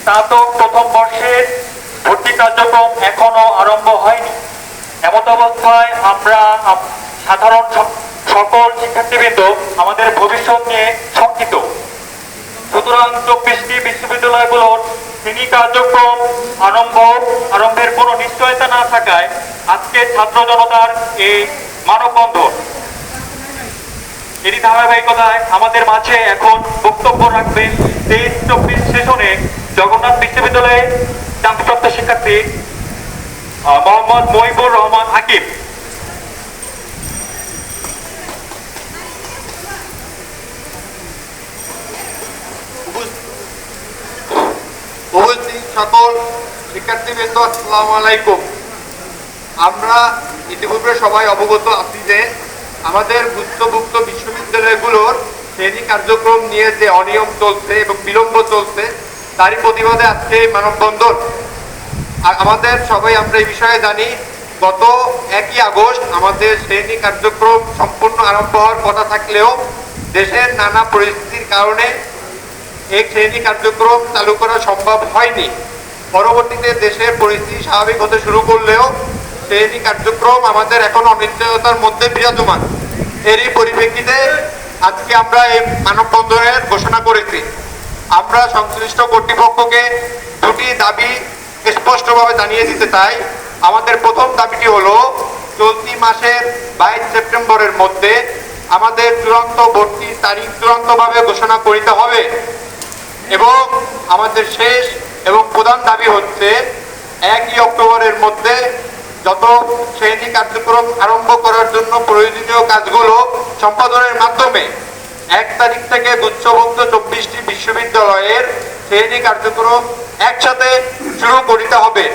স্নাতক প্রথম বর্ষের ভর্তি কার্যক্রম এখনো আরম্ভ হয়নি। এমত অবস্থায় আমরা সাধারণ সকল শিক্ষার্থীবৃন্দ আমাদের ভবিষ্যৎ নিয়ে শঙ্কিত। সুতরাং 24টি বিশ্ববিদ্যালয়গুলোর শ্রেণী কার্যক্রম আরম্ভের কোনো নিশ্চয়তা না থাকায় আজকে ছাত্র জনতার এই মানববন্ধন। এরই ধারাবাহিকতায় আমাদের মাঝে এখন বক্তব্য রাখবেন 23-24 সেশনে জগন্নাথ বিশ্ববিদ্যালয়ের চাকরিপ্রাপ্ত শিক্ষার্থী মোহাম্মদ মহিবুর রহমান আকিব। উপস্থিত সকল শিক্ষার্থীবৃন্দ, আসসালামু আলাইকুম। আমরা ইতিপূর্বে সবাই অবগত আছি যে আমাদের গুচ্ছভুক্ত বিশ্ববিদ্যালয়গুলোর শ্রেণী কার্যক্রম নিয়ে যে অনিয়ম চলছে এবং বিলম্ব চলছে, তারই প্রতিবাদে আজকে মানববন্ধন। আমাদের সবাই আমরা এই বিষয়ে জানি, গত 1 আগস্ট আমাদের শ্রেণী কার্যক্রম সম্পূর্ণ আরম্ভ হওয়ার কথা থাকলেও দেশের নানা পরিস্থিতির কারণে এই শ্রেণী কার্যক্রম চালু করা সম্ভব হয়নি। পরবর্তীতে দেশের পরিস্থিতি স্বাভাবিক হতে শুরু করলেও শ্রেণী কার্যক্রম আমাদের এখন অনিশ্চয়তার মধ্যে বিরাজমান। এরই পরিপ্রেক্ষিতে আজকে আমরা এই মানববন্ধনের ঘোষণা করেছি। আমরা সংশ্লিষ্ট কর্তৃপক্ষকে দুটি দাবি স্পষ্টভাবে জানিয়ে দিতে চাই। আমাদের প্রথম দাবিটি হলো, চলতি মাসের 22 সেপ্টেম্বরের মধ্যে আমাদের চূড়ান্ত ভর্তির তারিখ চূড়ান্তভাবে ঘোষণা করিতে হবে এবং আমাদের শেষ এবং প্রধান দাবি হচ্ছে 1 অক্টোবরের মধ্যে যত শ্রেণী কার্যক্রম আরম্ভ করার জন্য প্রয়োজনীয় কাজগুলো সম্পাদনের মাধ্যমে 1 তারিখ থেকে গুচ্ছভুক্ত 24টি বিশ্ববিদ্যালয়ের শ্রেণী কার্যক্রম একসাথে শুরু করিতে হবে।